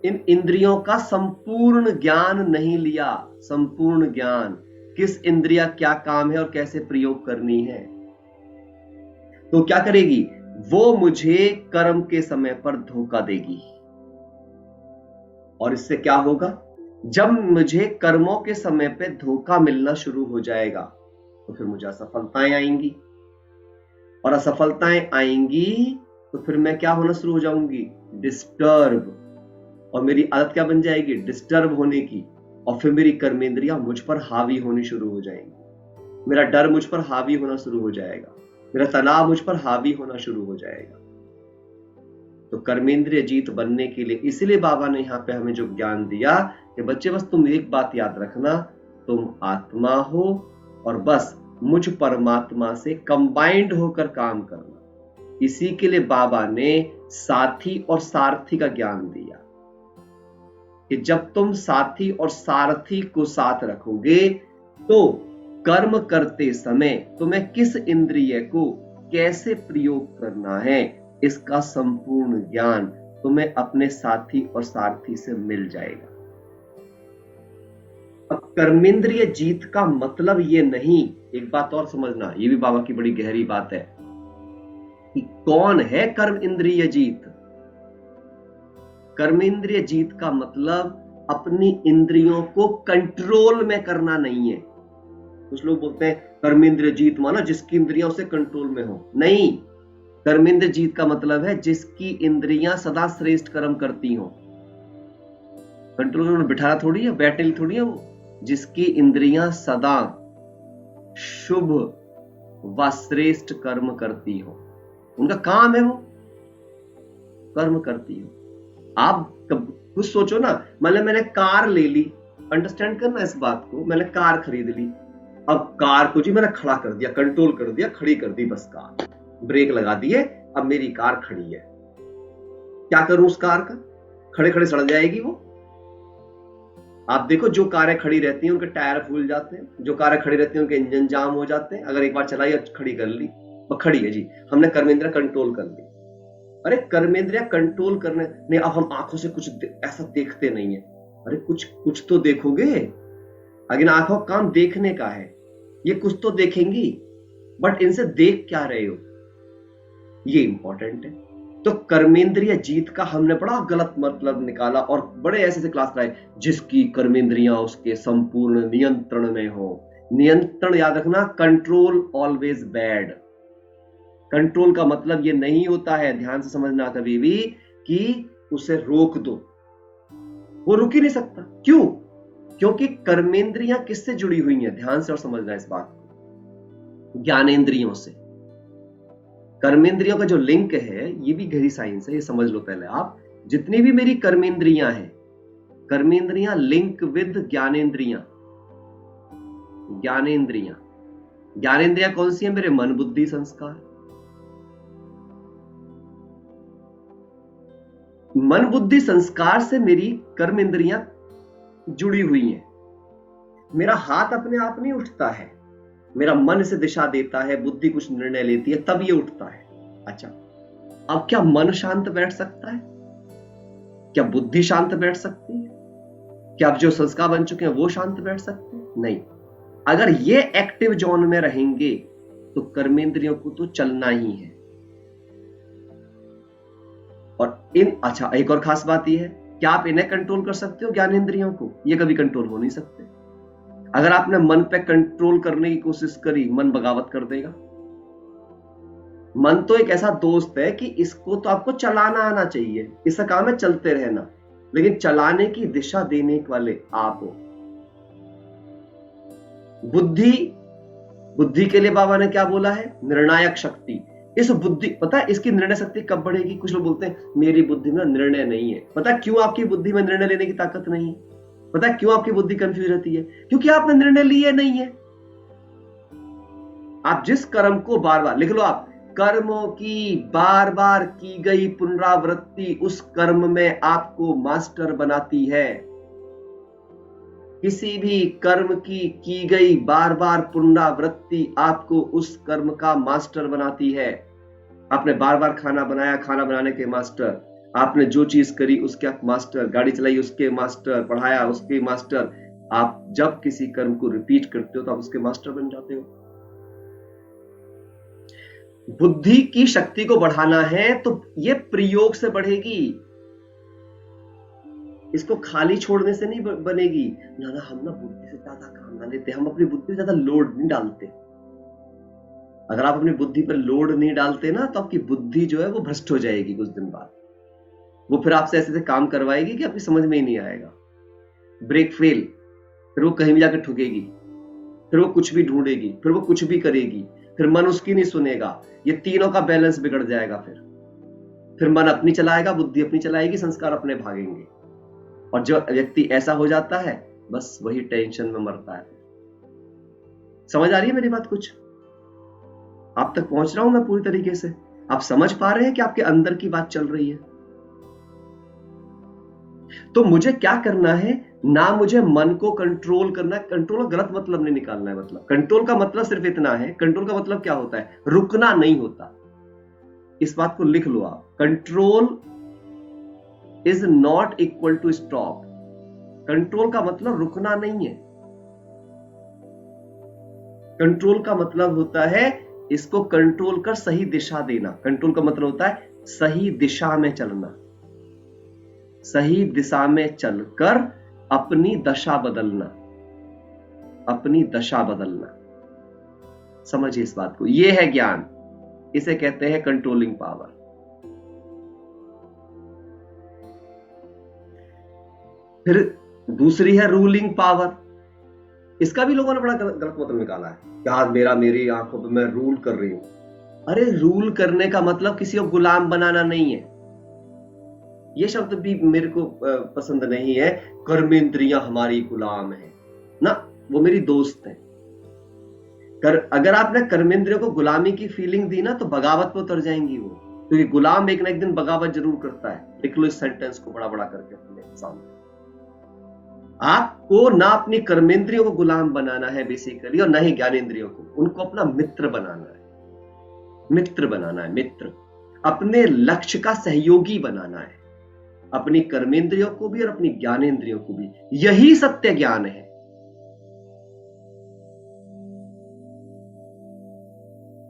इन इंद्रियों का संपूर्ण ज्ञान नहीं लिया, संपूर्ण ज्ञान, किस इंद्रिया क्या काम है और कैसे प्रयोग करनी है, तो क्या करेगी वो, मुझे कर्म के समय पर धोखा देगी। और इससे क्या होगा, जब मुझे कर्मों के समय पे धोखा मिलना शुरू हो जाएगा तो फिर मुझे असफलताएं आएंगी, और असफलताएं आएंगी तो फिर मैं क्या होना शुरू हो जाऊंगी, डिस्टर्ब। और मेरी आदत क्या बन जाएगी, डिस्टर्ब होने की। और फिर मेरी कर्मेंद्रियां मुझ पर हावी होनी शुरू हो जाएंगी, मेरा डर मुझ पर हावी होना शुरू हो जाएगा, मेरा तनाव मुझ पर हावी होना शुरू हो जाएगा। तो कर्मेंद्रिय जीत बनने के लिए, इसलिए बाबा ने यहां पे हमें जो ज्ञान दिया कि बच्चे बस तुम एक बात याद रखना, तुम आत्मा हो और बस मुझ परमात्मा से कंबाइंड होकर काम करना। इसी के लिए बाबा ने साथी और सारथी का ज्ञान दिया कि जब तुम साथी और सारथी को साथ रखोगे तो कर्म करते समय तुम्हें किस इंद्रिय को कैसे प्रयोग करना है, इसका संपूर्ण ज्ञान तुम्हें अपने साथी और सारथी से मिल जाएगा। अब कर्मेंद्रिय जीत का मतलब ये नहीं, एक बात और समझना, ये भी बाबा की बड़ी गहरी बात है कि कौन है कर्म इंद्रिय जीत। कर्मेंद्रिय जीत का मतलब अपनी इंद्रियों को कंट्रोल में करना नहीं है। कुछ लोग बोलते हैं कर्मेंद्रिय जीत माना जिसकी इंद्रियां उसे कंट्रोल में हो, नहीं। कर्मेंद्र जीत का मतलब है जिसकी इंद्रियां सदा श्रेष्ठ कर्म करती हो। कंट्रोल में बिठाना थोड़ी है, बैठने थोड़ी है वो। जिसकी इंद्रियां सदा शुभ व श्रेष्ठ कर्म करती हो, उनका काम है वो कर्म करती हो। आप कुछ सोचो ना, मतलब मैंने कार ले ली, अंडरस्टैंड करना इस बात को, मैंने कार खरीद ली। अब कार को जी मैंने खड़ा कर दिया, कंट्रोल कर दिया, खड़ी कर दी, बस कार ब्रेक लगा दिए, अब मेरी कार खड़ी है। क्या करूं उस कार का? खड़े खड़े सड़ जाएगी वो। आप देखो जो कारें खड़ी रहती हैं उनके टायर फूल जाते हैं, जो कारें खड़ी रहती हैं उनके इंजन जाम हो जाते हैं। अगर एक बार चलाई और खड़ी कर ली, वो खड़ी है जी, हमने कर्मेंद्रिया कंट्रोल कर ली। अरे कर्मेंद्रिया कंट्रोल करने नहीं, अब हम आंखों से कुछ ऐसा देखते नहीं है। अरे कुछ तो देखोगे, अगर आंखों का काम देखने का है, ये कुछ तो देखेंगी, बट इनसे देख क्या रहे हो, ये इंपॉर्टेंट है। तो कर्मेंद्रिय जीत का हमने बड़ा गलत मतलब निकाला और बड़े ऐसे क्लास लाए, जिसकी कर्मेंद्रियां उसके संपूर्ण नियंत्रण में हो। नियंत्रण याद रखना, कंट्रोल ऑलवेज बैड। कंट्रोल का मतलब ये नहीं होता है, ध्यान से समझना कभी भी, कि उसे रोक दो, वो रुक ही नहीं सकता। क्यों? क्योंकि कर्मेंद्रियां किससे जुड़ी हुई हैं, ध्यान से और समझना इस बात को, ज्ञानेंद्रियों से। कर्मेंद्रियों का जो लिंक है, ये भी गहरी साइंस है, ये समझ लो पहले आप। जितनी भी मेरी कर्मेंद्रियां हैं, कर्मेंद्रियां लिंक विद ज्ञानेंद्रियां। ज्ञानेंद्रियां ज्ञानेंद्रियां कौन सी है? मेरे मन बुद्धि संस्कार। मन बुद्धि संस्कार से मेरी कर्मेंद्रियां जुड़ी हुई हैं। मेरा हाथ अपने आप नहीं उठता है, मेरा मन से दिशा देता है, बुद्धि कुछ निर्णय लेती है, तब ये उठता है। अच्छा, अब क्या मन शांत बैठ सकता है? क्या बुद्धि शांत बैठ सकती है? क्या अब जो संस्कार बन चुके हैं वो शांत बैठ सकते हैं? नहीं। अगर ये एक्टिव जोन में रहेंगे तो कर्मेंद्रियों को तो चलना ही है। और अच्छा, एक और खास बात यह है, क्या आप इन्हें कंट्रोल कर सकते हो ज्ञानेंद्रियों को? ये कभी कंट्रोल हो नहीं सकते। अगर आपने मन पे कंट्रोल करने की कोशिश करी, मन बगावत कर देगा। मन तो एक ऐसा दोस्त है कि इसको तो आपको चलाना आना चाहिए, इसका काम है चलते रहना, लेकिन चलाने की दिशा देने वाले आप हो। बुद्धि के लिए बाबा ने क्या बोला है? निर्णायक शक्ति। इस बुद्धि, पता है इसकी निर्णय शक्ति कब बढ़ेगी? कुछ लोग बोलते हैं मेरी बुद्धि में निर्णय नहीं है। पता है क्यों आपकी बुद्धि में निर्णय लेने की ताकत नहीं है? पता है क्यों आपकी बुद्धि कंफ्यूज रहती है? क्योंकि आपने निर्णय लिए नहीं है। आप जिस कर्म को बार बार, लिख लो आप, कर्मों की बार बार की गई पुनरावृत्ति उस कर्म में आपको मास्टर बनाती है। किसी भी कर्म की गई बार बार पुनरावृत्ति आपको उस कर्म का मास्टर बनाती है। आपने बार बार खाना बनाया, खाना बनाने के मास्टर। आपने जो चीज करी उसके मास्टर, गाड़ी चलाई उसके मास्टर, पढ़ाया उसके मास्टर। आप जब किसी कर्म को रिपीट करते हो तो आप उसके मास्टर बन जाते हो। बुद्धि की शक्ति को बढ़ाना है तो ये प्रयोग से बढ़ेगी, इसको खाली छोड़ने से नहीं बनेगी। ना हम ना बुद्धि से ज्यादा काम ना लेते, हम अपनी बुद्धि पर ज्यादा लोड नहीं डालते। अगर आप अपनी बुद्धि पर लोड नहीं डालते ना, तो आपकी बुद्धि जो है वो भ्रष्ट हो जाएगी कुछ दिन बाद। वो फिर आपसे ऐसे काम करवाएगी कि आपकी समझ में ही नहीं आएगा। ब्रेक फेल, फिर वो कहीं भी जाकर ठुकेगी, फिर वो कुछ भी ढूंढेगी, फिर वो कुछ भी करेगी, फिर मन उसकी नहीं सुनेगा। ये तीनों का बैलेंस बिगड़ जाएगा। फिर मन अपनी चलाएगा, बुद्धि अपनी चलाएगी, संस्कार अपने भागेंगे। और जो व्यक्ति ऐसा हो जाता है, बस वही टेंशन में मरता है। समझ आ रही है मेरी बात? कुछ आप तक पहुंच रहा हूं मैं पूरी तरीके से? आप समझ पा रहे हैं कि आपके अंदर की बात चल रही है? तो मुझे क्या करना है ना, मुझे मन को कंट्रोल करना है। कंट्रोल का गलत मतलब नहीं निकालना है। मतलब कंट्रोल का मतलब सिर्फ इतना है, कंट्रोल का मतलब क्या होता है? रुकना नहीं होता। इस बात को लिख लो आप, control is not equal to stop. Control का मतलब रुकना नहीं है। कंट्रोल का मतलब होता है इसको कंट्रोल कर सही दिशा देना। कंट्रोल का मतलब होता है सही दिशा में चलना, सही दिशा में चलकर अपनी दशा बदलना, अपनी दशा बदलना। समझिए इस बात को, ये है ज्ञान, इसे कहते हैं कंट्रोलिंग पावर। फिर दूसरी है रूलिंग पावर। इसका भी लोगों ने बड़ा गलत मतलब निकाला है, यार मेरी आंखों पे मैं रूल कर रही हूं। अरे रूल करने का मतलब किसी को गुलाम बनाना नहीं है। ये शब्द भी मेरे को पसंद नहीं है, कर्मेंद्रियां हमारी गुलाम है ना, वो मेरी दोस्त है। अगर आपने कर्मेंद्रियों को गुलामी की फीलिंग दी ना तो बगावत पे उतर जाएंगी वो, क्योंकि गुलाम एक ना एक दिन बगावत जरूर करता है। लिख लो इस सेंटेंस को बड़ा बड़ा करके अपने सामने। आपको ना अपनी कर्मेंद्रियों को गुलाम बनाना है बेसिकली, और ना ही ज्ञानेंद्रियों को, उनको अपना मित्र बनाना है। मित्र बनाना है, मित्र, अपने लक्ष्य का सहयोगी बनाना है, अपनी कर्मेंद्रियों को भी और अपनी ज्ञानेंद्रियों को भी। यही सत्य ज्ञान है।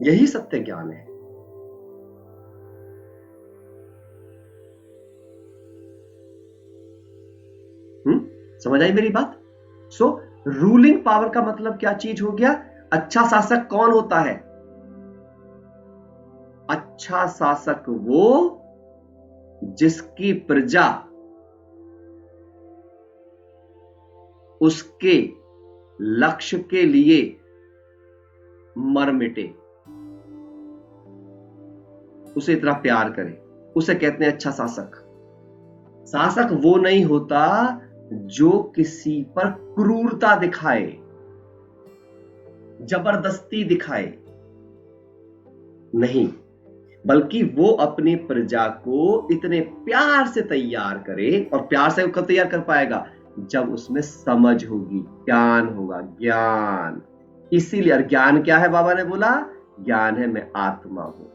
यही सत्य ज्ञान है। समझ आई मेरी बात? सो रूलिंग पावर का मतलब क्या चीज हो गया? अच्छा शासक कौन होता है? अच्छा शासक वो जिसकी प्रजा उसके लक्ष्य के लिए मर मिटे, उसे इतना प्यार करे, उसे कहते हैं अच्छा शासक। शासक वो नहीं होता जो किसी पर क्रूरता दिखाए, जबरदस्ती दिखाए, नहीं, बल्कि वो अपनी प्रजा को इतने प्यार से तैयार करे। और प्यार से वो कब तैयार कर पाएगा? जब उसमें समझ होगी, ज्ञान होगा, ज्ञान। इसीलिए ज्ञान क्या है? बाबा ने बोला ज्ञान है मैं आत्मा हूं।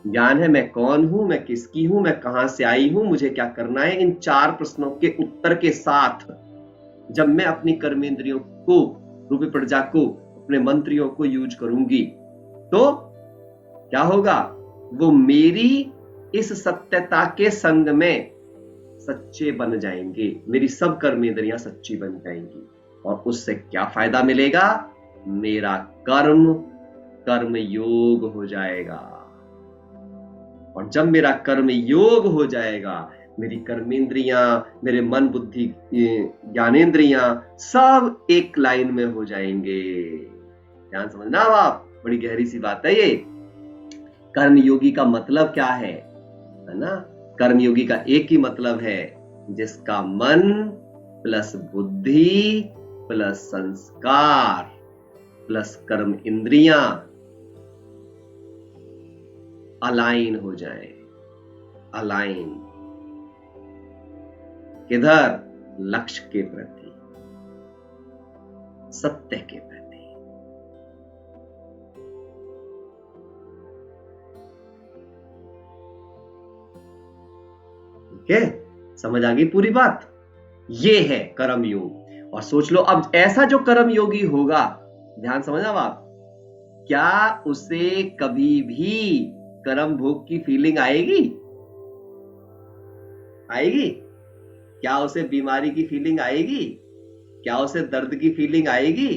ज्ञान है मैं कौन हूं, मैं किसकी हूं, मैं कहां से आई हूं, मुझे क्या करना है। इन 4 प्रश्नों के उत्तर के साथ जब मैं अपनी कर्मेंद्रियों को, रूपी प्रजा को, अपने मंत्रियों को यूज करूंगी तो क्या होगा? वो मेरी इस सत्यता के संग में सच्चे बन जाएंगे, मेरी सब कर्मेंद्रियां सच्ची बन जाएंगी। और उससे क्या फायदा मिलेगा? मेरा कर्म योग हो जाएगा। और जब मेरा कर्म योग हो जाएगा, मेरी कर्मेंद्रियां, मेरे मन, बुद्धि, ज्ञानेंद्रियां सब एक लाइन में हो जाएंगे। ध्यान समझना आप, बड़ी गहरी सी बात है ये। कर्मयोगी का मतलब क्या है ना? कर्मयोगी का एक ही मतलब है, जिसका मन प्लस बुद्धि प्लस संस्कार प्लस कर्म इंद्रियां अलाइन हो जाए। अलाइन किधर? लक्ष्य के प्रति, सत्य के प्रति। ठीक है, समझ आ गई पूरी बात? ये है कर्म योग। और सोच लो अब, ऐसा जो कर्म योगी होगा, ध्यान समझना आप, क्या उसे कभी भी कर्म भोग की फीलिंग आएगी? आएगी? क्या उसे बीमारी की फीलिंग आएगी? क्या उसे दर्द की फीलिंग आएगी?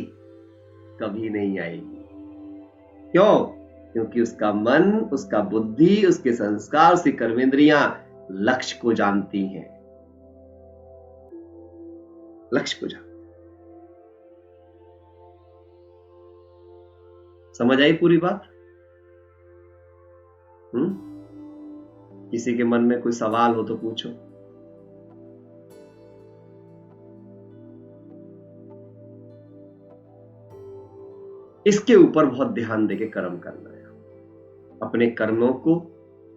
कभी नहीं आएगी। क्यों? क्योंकि उसका मन, उसका बुद्धि, उसके संस्कार, उसकी कर्मेंद्रियां लक्ष्य को जानती हैं। लक्ष्य को जानती। समझ आई पूरी बात? किसी के मन में कोई सवाल हो तो पूछो। इसके ऊपर बहुत ध्यान देके कर्म करना है। अपने कर्मों को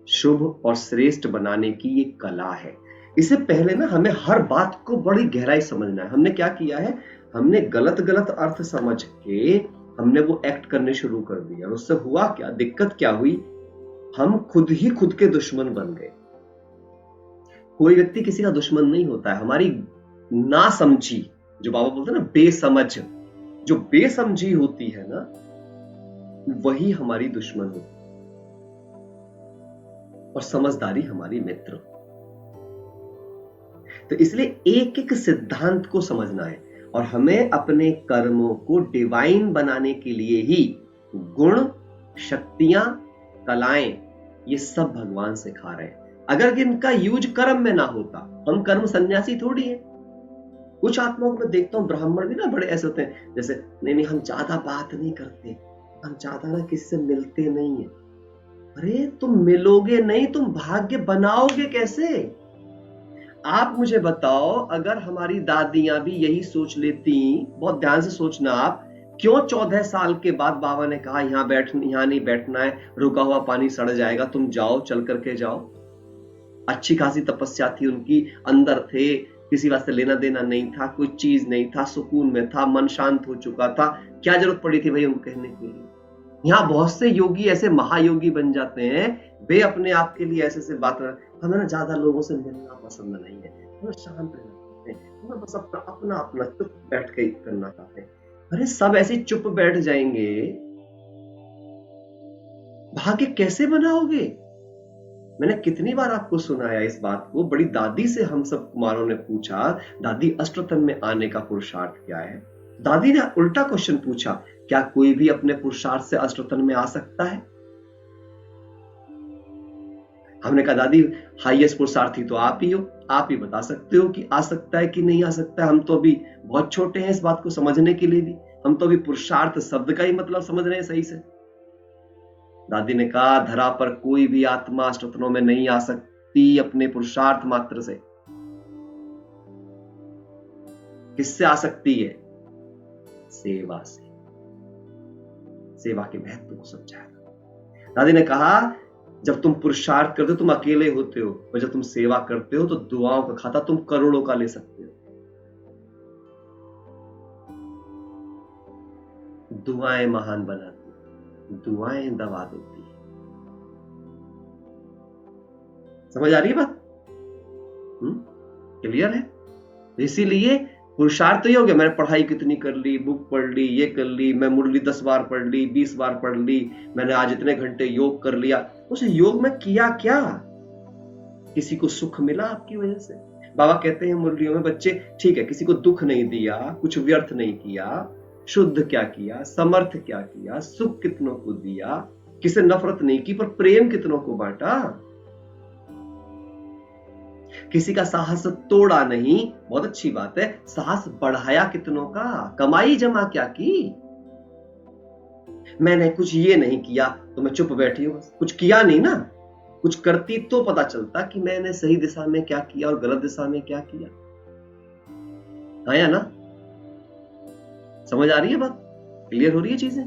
शुभ और श्रेष्ठ बनाने की ये कला है। इससे पहले ना हमें हर बात को बड़ी गहराई समझना है। हमने क्या किया है? हमने गलत गलत अर्थ समझ के हमने वो एक्ट करने शुरू कर दिया। और उससे हुआ क्या? दिक्कत क्या हुई? हम खुद ही खुद के दुश्मन बन गए। कोई व्यक्ति किसी का दुश्मन नहीं होता है। हमारी ना समझी, जो बाबा बोलते हैं ना, बेसमझ, जो बेसमझी होती है ना, वही हमारी दुश्मन होती है और समझदारी हमारी मित्र। तो इसलिए एक एक सिद्धांत को समझना है और हमें अपने कर्मों को डिवाइन बनाने के लिए ही गुण, शक्तियां, कलाएं, ये सब भगवान सिखा रहे हैं। अगर इनका यूज कर्म में ना होता, हम कर्म सन्यासी थोड़ी है। कुछ आत्माओं को मैं देखता हूँ, ब्राह्मण भी ना बड़े ऐसे होते हैं, जैसे नहीं हम ज्यादा बात नहीं करते, हम ज्यादा ना किसी से मिलते नहीं है। अरे तुम मिलोगे नहीं, तुम भाग्य बनाओगे कैसे? आप मुझे बताओ, अगर हमारी दादियां भी यही सोच लेती, बहुत ध्यान से सोचना आप, क्यों 14 साल के बाद बाबा ने कहा यहाँ नहीं बैठना है, रुका हुआ पानी सड़ जाएगा, तुम जाओ, चल करके जाओ। अच्छी खासी तपस्या थी उनकी, अंदर थे, किसी वास्ते लेना देना नहीं था, कोई चीज नहीं था, सुकून में था, मन शांत हो चुका था, क्या जरूरत पड़ी थी भाई उनको कहने के लिए? यहाँ बहुत से योगी ऐसे महायोगी बन जाते हैं, वे अपने आप के लिए ऐसे बात कर, हमें ना ज्यादा लोगों से मिलना पसंद नहीं है, हमें शांत रहना चाहते हैं, हमें बस अपना अपना चुप बैठ के करना चाहते हैं। अरे सब ऐसे चुप बैठ जाएंगे, भाग्य कैसे बनाओगे? मैंने कितनी बार आपको सुनाया इस बात को। बड़ी दादी से हम सब कुमारों ने पूछा, दादी अष्टतन में आने का पुरुषार्थ क्या है? दादी ने उल्टा क्वेश्चन पूछा, क्या कोई भी अपने पुरुषार्थ से अष्टतन में आ सकता है? हमने कहा दादी हाईएस्ट पुरुषार्थी तो आप ही हो, आप ही बता सकते हो कि आ सकता है कि नहीं आ सकता है। हम तो अभी बहुत छोटे हैं इस बात को समझने के लिए भी, हम तो अभी पुरुषार्थ शब्द का ही मतलब समझ रहे हैं सही से। दादी ने कहा धरा पर कोई भी आत्मा अष्टतनों में नहीं आ सकती अपने पुरुषार्थ मात्र से। किससे आ सकती है? सेवा से। सेवा के महत्व को समझाया। दादी ने कहा जब तुम पुरुषार्थ करते हो तुम अकेले होते हो, और जब तुम सेवा करते हो तो दुआओं का खाता तुम करोड़ों का ले सकते हो। दुआएं महान बनाती, दुआएं दवा देती है। समझ आ रही है बात? क्लियर है? इसीलिए पुरुषार्थ ही हो गया, मैंने पढ़ाई कितनी कर ली, बुक पढ़ ली, ये कर ली, मैं मुरली 10 बार पढ़ ली, 20 बार पढ़ ली, मैंने आज इतने घंटे योग कर लिया। उस योग में किया क्या? किसी को सुख मिला आपकी वजह से? बाबा कहते हैं मुरलियों में, बच्चे ठीक है किसी को दुख नहीं दिया, कुछ व्यर्थ नहीं किया, शुद्ध क्या किया, समर्थ क्या किया, सुख कितनों को दिया, किसी नफरत नहीं की, पर प्रेम कितनों को बांटा, किसी का साहस तोड़ा नहीं, बहुत अच्छी बात है, साहस बढ़ाया कितनों का, कमाई जमा क्या की। मैंने कुछ ये नहीं किया तो मैं चुप बैठी हूं, कुछ किया नहीं ना, कुछ करती तो पता चलता कि मैंने सही दिशा में क्या किया और गलत दिशा में क्या किया। आया ना? समझ आ रही है बात? क्लियर हो रही है चीजें?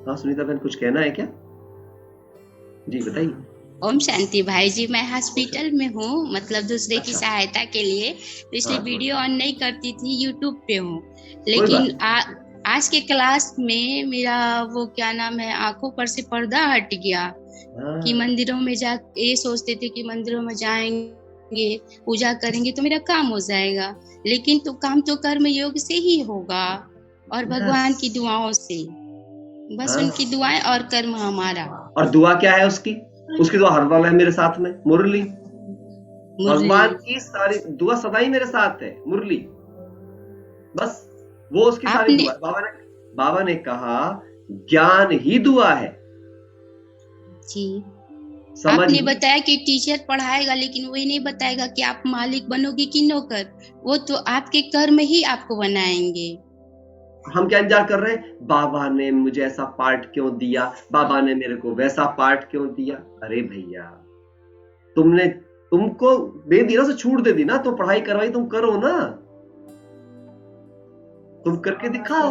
हाँ सुनीता बहन कुछ कहना है क्या? जी बताइए। ओम शांति भाई जी, मैं हॉस्पिटल में हूँ, मतलब दूसरे की सहायता के लिए, तो इसलिए वीडियो ऑन नहीं करती थी, यूट्यूब पे हूँ। लेकिन आज के क्लास में मेरा वो क्या नाम है, आंखों पर से पर्दा हट गया कि मंदिरों में जा, ये सोचते थे कि मंदिरों में जाएंगे, पूजा करेंगे तो मेरा काम हो जाएगा, लेकिन तो काम तो कर्म योग से ही होगा और भगवान की दुआओं से, बस उनकी दुआएं और कर्म हमारा। और दुआ क्या है उसकी? उसकी दुआ हर वाला है मेरे साथ में, मुरली। भगवान की सारी दुआ सदा ही मेरे साथ है, मुरली, बस वो उसकी सारी दुआ। बाबा ने कहा ज्ञान ही दुआ है जी। आपने बताया कि टीचर पढ़ाएगा, लेकिन वो नहीं बताएगा कि आप मालिक बनोगे कि नौकर, वो तो आपके कर्म ही आपको बनाएंगे। हम क्या इंतजार कर रहे हैं, बाबा ने मुझे ऐसा पार्ट क्यों दिया, बाबा ने मेरे को वैसा पार्ट क्यों दिया? अरे भैया तुमको दे दी ना, तो छूट दे दी ना, तो पढ़ाई करवाई, तुम करो ना, तुम करके दिखाओ,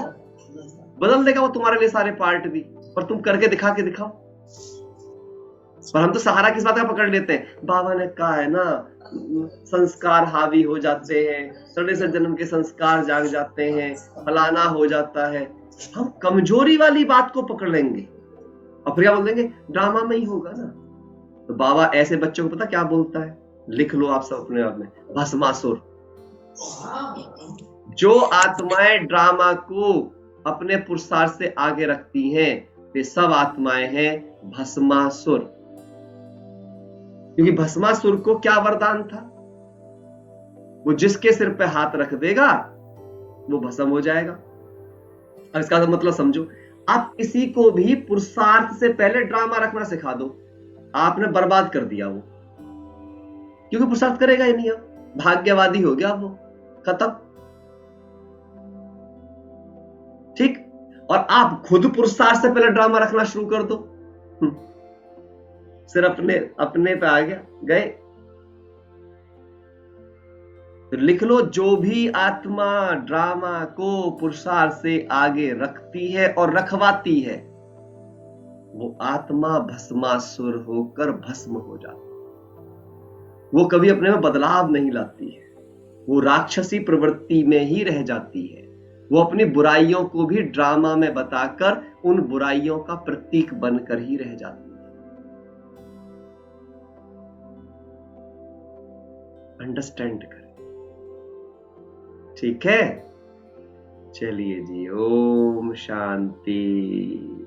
बदल देगा वो तुम्हारे लिए सारे पार्ट भी, पर तुम करके दिखा के दिखाओ। पर हम तो सहारा किस बात का पकड़ लेते हैं, बाबा ने कहा है ना संस्कार हावी हो जाते हैं, सड़े से जन्म के संस्कार जाग जाते हैं, फलाना हो जाता है। हम कमजोरी वाली बात को पकड़ लेंगे और फिर क्या बोल देंगे ड्रामा में ही होगा ना। तो बाबा ऐसे बच्चों को पता क्या बोलता है, लिख लो आप सब अपने आप में, भस्मासुर। जो आत्माएं ड्रामा को अपने पुरुषार्थ से आगे रखती हैं वे सब आत्माएं हैं भस्मासुर। क्योंकि भस्मासुर को क्या वरदान था, वो जिसके सिर पे हाथ रख देगा वो भस्म हो जाएगा। अब इसका मतलब समझो, आप किसी को भी पुरुषार्थ से पहले ड्रामा रखना सिखा दो, आपने बर्बाद कर दिया वो, क्योंकि पुरुषार्थ करेगा ही नहीं, अब भाग्यवादी हो गया वो, खत्म। ठीक। और आप खुद पुरुषार्थ से पहले ड्रामा रखना शुरू कर दो, सिर्फ अपने पे आ गया, गए। तो लिख लो, जो भी आत्मा ड्रामा को पुरुषार्थ से आगे रखती है और रखवाती है, वो आत्मा भस्मासुर होकर भस्म हो जाती है। वो कभी अपने में बदलाव नहीं लाती है, वो राक्षसी प्रवृत्ति में ही रह जाती है। वो अपनी बुराइयों को भी ड्रामा में बताकर उन बुराइयों का प्रतीक बनकर ही रह जाती है। अंडरस्टैंड करें, ठीक है? चलिए जी, ओम शांति।